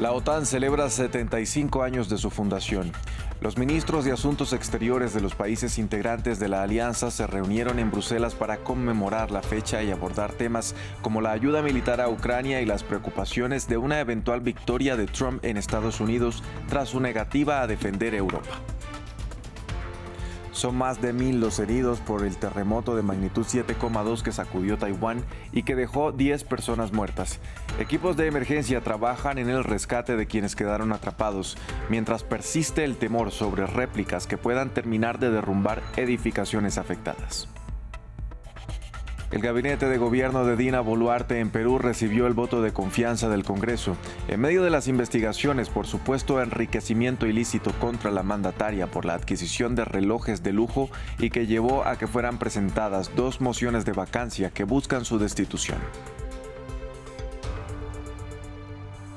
La OTAN celebra 75 años de su fundación. Los ministros de Asuntos Exteriores de los países integrantes de la alianza se reunieron en Bruselas para conmemorar la fecha y abordar temas como la ayuda militar a Ucrania y las preocupaciones de una eventual victoria de Trump en Estados Unidos tras su negativa a defender Europa. Son más de 1,000 los heridos por el terremoto de magnitud 7,2 que sacudió Taiwán y que dejó 10 personas muertas. Equipos de emergencia trabajan en el rescate de quienes quedaron atrapados, mientras persiste el temor sobre réplicas que puedan terminar de derrumbar edificaciones afectadas. El gabinete de gobierno de Dina Boluarte en Perú recibió el voto de confianza del Congreso en medio de las investigaciones por supuesto enriquecimiento ilícito contra la mandataria por la adquisición de relojes de lujo y que llevó a que fueran presentadas 2 mociones de vacancia que buscan su destitución.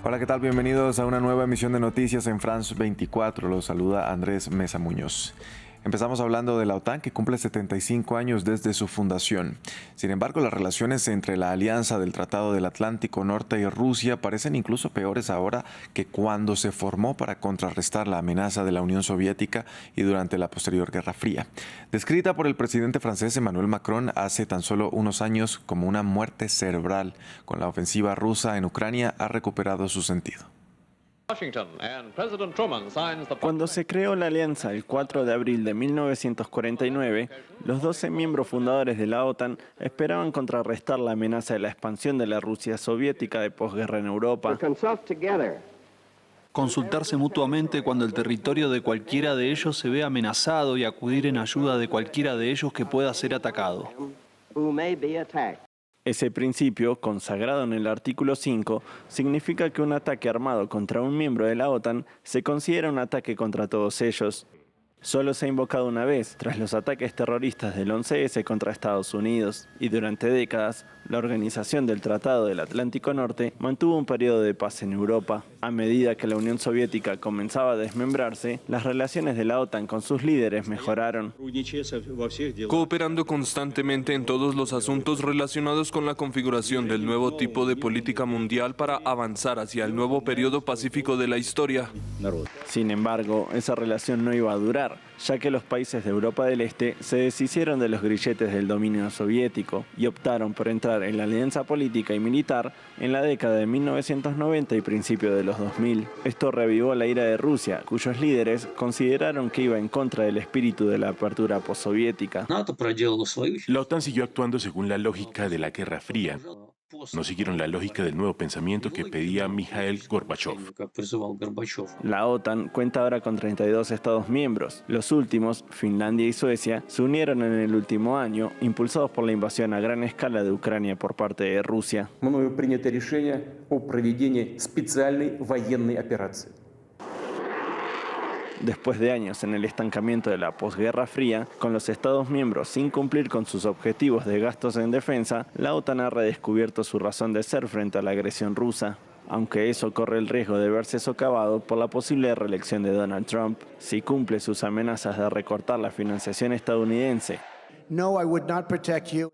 Hola, ¿qué tal? Bienvenidos a una nueva emisión de noticias en France 24. Los saluda Andrés Mesa Muñoz. Empezamos hablando de la OTAN, que cumple 75 años desde su fundación. Sin embargo, las relaciones entre la alianza del Tratado del Atlántico Norte y Rusia parecen incluso peores ahora que cuando se formó para contrarrestar la amenaza de la Unión Soviética y durante la posterior Guerra Fría. Descrita por el presidente francés Emmanuel Macron hace tan solo unos años como una muerte cerebral, con la ofensiva rusa en Ucrania ha recuperado su sentido. Cuando se creó la alianza el 4 de abril de 1949, los 12 miembros fundadores de la OTAN esperaban contrarrestar la amenaza de la expansión de la Rusia soviética de posguerra en Europa. Consultarse mutuamente cuando el territorio de cualquiera de ellos se ve amenazado y acudir en ayuda de cualquiera de ellos que pueda ser atacado. Ese principio, consagrado en el artículo 5, significa que un ataque armado contra un miembro de la OTAN se considera un ataque contra todos ellos. Solo se ha invocado una vez, tras los ataques terroristas del 11S contra Estados Unidos, y durante décadas, la Organización del Tratado del Atlántico Norte mantuvo un periodo de paz en Europa. A medida que la Unión Soviética comenzaba a desmembrarse, las relaciones de la OTAN con sus líderes mejoraron. Cooperando constantemente en todos los asuntos relacionados con la configuración del nuevo tipo de política mundial para avanzar hacia el nuevo periodo pacífico de la historia. Sin embargo, esa relación no iba a durar, ya que los países de Europa del Este se deshicieron de los grilletes del dominio soviético y optaron por entrar en la alianza política y militar en la década de 1990 y principio de los 2000. Esto reavivó la ira de Rusia, cuyos líderes consideraron que iba en contra del espíritu de la apertura postsoviética. La OTAN siguió actuando según la lógica de la Guerra Fría. No siguieron la lógica del nuevo pensamiento que pedía Mikhail Gorbachev. La OTAN cuenta ahora con 32 Estados miembros. Los últimos, Finlandia y Suecia, se unieron en el último año, impulsados por la invasión a gran escala de Ucrania por parte de Rusia. Después de años en el estancamiento de la posguerra fría, con los Estados miembros sin cumplir con sus objetivos de gastos en defensa, la OTAN ha redescubierto su razón de ser frente a la agresión rusa. Aunque eso corre el riesgo de verse socavado por la posible reelección de Donald Trump, si cumple sus amenazas de recortar la financiación estadounidense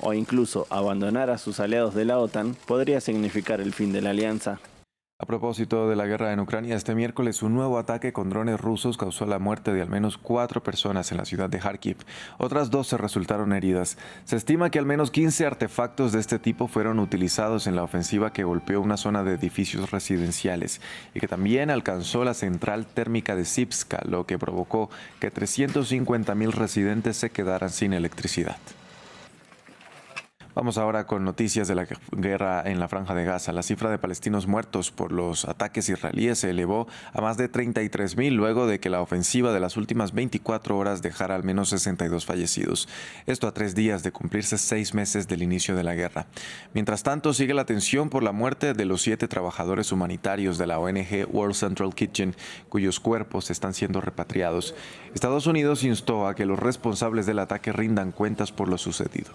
o incluso abandonar a sus aliados de la OTAN, podría significar el fin de la alianza. A propósito de la guerra en Ucrania, este miércoles un nuevo ataque con drones rusos causó la muerte de al menos 4 personas en la ciudad de Kharkiv. Otras 12 resultaron heridas. Se estima que al menos 15 artefactos de este tipo fueron utilizados en la ofensiva que golpeó una zona de edificios residenciales y que también alcanzó la central térmica de Sipska, lo que provocó que 350,000 residentes se quedaran sin electricidad. Vamos ahora con noticias de la guerra en la Franja de Gaza. La cifra de palestinos muertos por los ataques israelíes se elevó a más de 33,000 luego de que la ofensiva de las últimas 24 horas dejara al menos 62 fallecidos. Esto a 3 días de cumplirse 6 meses del inicio de la guerra. Mientras tanto, sigue la tensión por la muerte de los 7 trabajadores humanitarios de la ONG World Central Kitchen, cuyos cuerpos están siendo repatriados. Estados Unidos instó a que los responsables del ataque rindan cuentas por lo sucedido.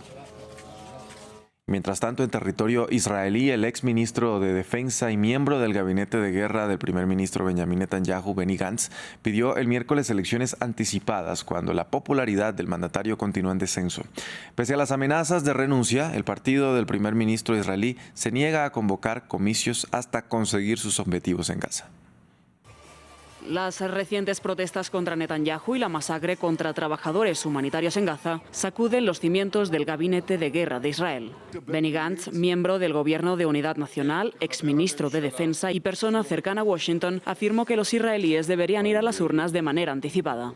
Mientras tanto, en territorio israelí, el exministro de Defensa y miembro del gabinete de guerra del primer ministro Benjamin Netanyahu, Benny Gantz, pidió el miércoles elecciones anticipadas cuando la popularidad del mandatario continúa en descenso. Pese a las amenazas de renuncia, el partido del primer ministro israelí se niega a convocar comicios hasta conseguir sus objetivos en Gaza. Las recientes protestas contra Netanyahu y la masacre contra trabajadores humanitarios en Gaza sacuden los cimientos del gabinete de guerra de Israel. Benny Gantz, miembro del Gobierno de Unidad Nacional, exministro de Defensa y persona cercana a Washington, afirmó que los israelíes deberían ir a las urnas de manera anticipada.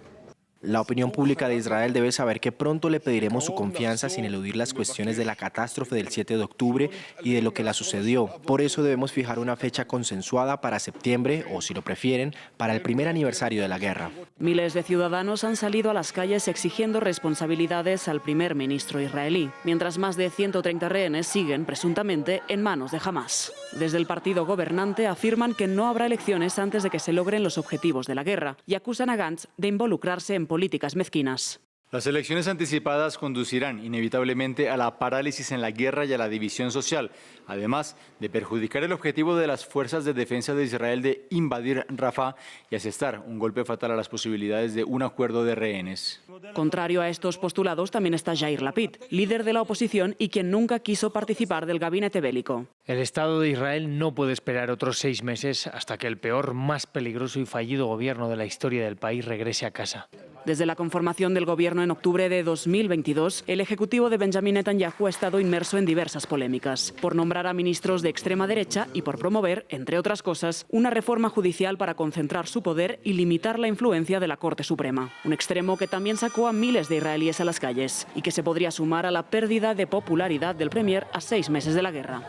La opinión pública de Israel debe saber que pronto le pediremos su confianza sin eludir las cuestiones de la catástrofe del 7 de octubre y de lo que la sucedió. Por eso debemos fijar una fecha consensuada para septiembre o, si lo prefieren, para el primer aniversario de la guerra. Miles de ciudadanos han salido a las calles exigiendo responsabilidades al primer ministro israelí, mientras más de 130 rehenes siguen presuntamente en manos de Hamás. Desde el partido gobernante afirman que no habrá elecciones antes de que se logren los objetivos de la guerra y acusan a Gantz de involucrarse en políticas mezquinas. Las elecciones anticipadas conducirán inevitablemente a la parálisis en la guerra y a la división social, además de perjudicar el objetivo de las fuerzas de defensa de Israel de invadir Rafah y asestar un golpe fatal a las posibilidades de un acuerdo de rehenes. Contrario a estos postulados también está Yair Lapid, líder de la oposición y quien nunca quiso participar del gabinete bélico. El Estado de Israel no puede esperar otros 6 meses hasta que el peor, más peligroso y fallido gobierno de la historia del país regrese a casa. Desde la conformación del gobierno en octubre de 2022, el ejecutivo de Benjamin Netanyahu ha estado inmerso en diversas polémicas, por nombrar a ministros de extrema derecha y por promover, entre otras cosas, una reforma judicial para concentrar su poder y limitar la influencia de la Corte Suprema. Un extremo que también sacó a miles de israelíes a las calles y que se podría sumar a la pérdida de popularidad del premier a 6 meses de la guerra.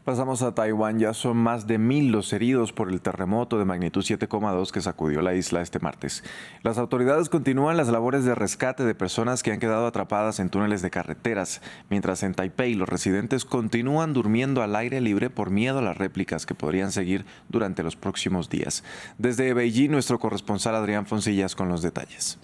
Pasamos a Taiwán. Ya son más de 1000 los heridos por el terremoto de magnitud 7,2 que sacudió la isla este martes. Las autoridades continúan las labores de rescate de personas que han quedado atrapadas en túneles de carreteras, mientras en Taipei los residentes continúan durmiendo al aire libre por miedo a las réplicas que podrían seguir durante los próximos días. Desde Beijing, nuestro corresponsal Adrián Foncillas con los detalles.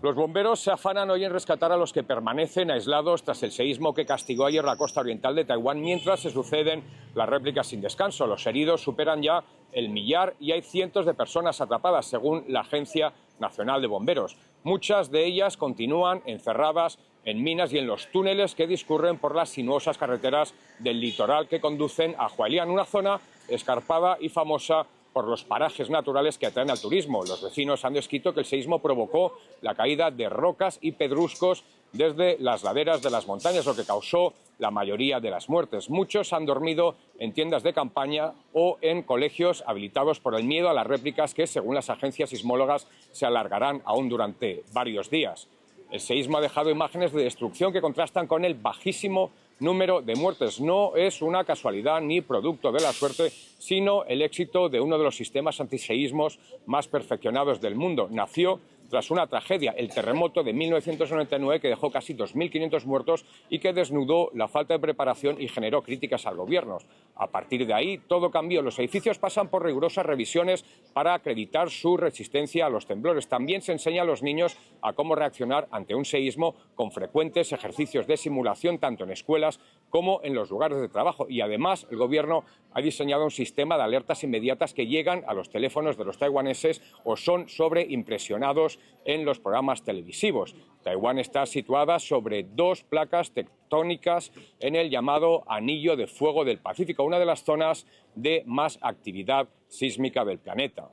Los bomberos se afanan hoy en rescatar a los que permanecen aislados tras el seísmo que castigó ayer la costa oriental de Taiwán, mientras se suceden las réplicas sin descanso. Los heridos superan ya el millar y hay cientos de personas atrapadas, según la Agencia Nacional de Bomberos. Muchas de ellas continúan encerradas en minas y en los túneles que discurren por las sinuosas carreteras del litoral que conducen a Hualien, una zona escarpada y famosa por los parajes naturales que atraen al turismo. Los vecinos han descrito que el seísmo provocó la caída de rocas y pedruscos desde las laderas de las montañas, lo que causó la mayoría de las muertes. Muchos han dormido en tiendas de campaña o en colegios habilitados por el miedo a las réplicas que, según las agencias sismólogas, se alargarán aún durante varios días. El seísmo ha dejado imágenes de destrucción que contrastan con el bajísimo número de muertes. No es una casualidad ni producto de la suerte, sino el éxito de uno de los sistemas antiseísmos más perfeccionados del mundo. Nació tras una tragedia, el terremoto de 1999, que dejó casi 2.500 muertos y que desnudó la falta de preparación y generó críticas al gobierno. A partir de ahí, todo cambió. Los edificios pasan por rigurosas revisiones para acreditar su resistencia a los temblores. También se enseña a los niños a cómo reaccionar ante un seísmo, con frecuentes ejercicios de simulación tanto en escuelas como en los lugares de trabajo. Y además, el gobierno ha diseñado un sistema de alertas inmediatas que llegan a los teléfonos de los taiwaneses o son sobreimpresionados en los programas televisivos. Taiwán está situada sobre 2 placas tectónicas en el llamado Anillo de Fuego del Pacífico, una de las zonas de más actividad sísmica del planeta.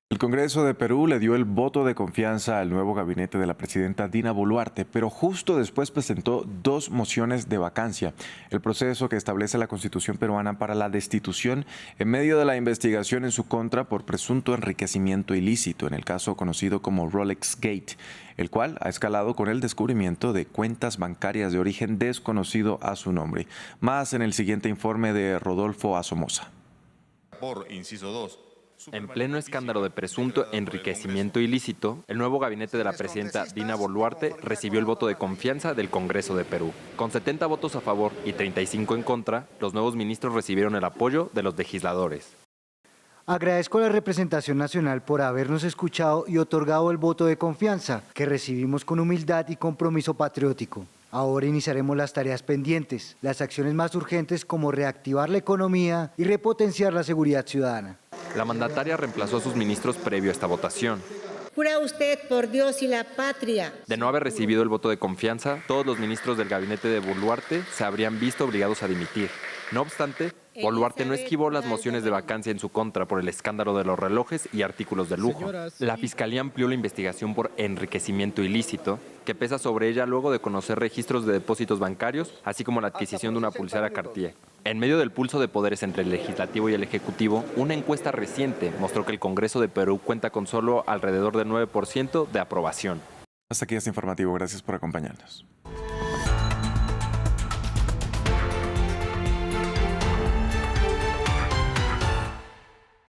El Congreso de Perú le dio el voto de confianza al nuevo gabinete de la presidenta Dina Boluarte, pero justo después presentó 2 mociones de vacancia. El proceso que establece la Constitución peruana para la destitución en medio de la investigación en su contra por presunto enriquecimiento ilícito en el caso conocido como Rolex Gate, el cual ha escalado con el descubrimiento de cuentas bancarias de origen desconocido a su nombre. Más en el siguiente informe de Rodolfo Asomosa. Por inciso 2. En pleno escándalo de presunto enriquecimiento ilícito, el nuevo gabinete de la presidenta Dina Boluarte recibió el voto de confianza del Congreso de Perú. Con 70 votos a favor y 35 en contra, los nuevos ministros recibieron el apoyo de los legisladores. Agradezco a la representación nacional por habernos escuchado y otorgado el voto de confianza, que recibimos con humildad y compromiso patriótico. Ahora iniciaremos las tareas pendientes, las acciones más urgentes como reactivar la economía y repotenciar la seguridad ciudadana. La mandataria reemplazó a sus ministros previo a esta votación. ¿Jura usted por Dios y la patria? De no haber recibido el voto de confianza, todos los ministros del gabinete de Boluarte se habrían visto obligados a dimitir. No obstante, Boluarte no esquivó las mociones de vacancia en su contra por el escándalo de los relojes y artículos de lujo. La Fiscalía amplió la investigación por enriquecimiento ilícito, que pesa sobre ella luego de conocer registros de depósitos bancarios, así como la adquisición de una pulsera Cartier. En medio del pulso de poderes entre el Legislativo y el Ejecutivo, una encuesta reciente mostró que el Congreso de Perú cuenta con solo alrededor del 9% de aprobación. Hasta aquí este informativo. Gracias por acompañarnos.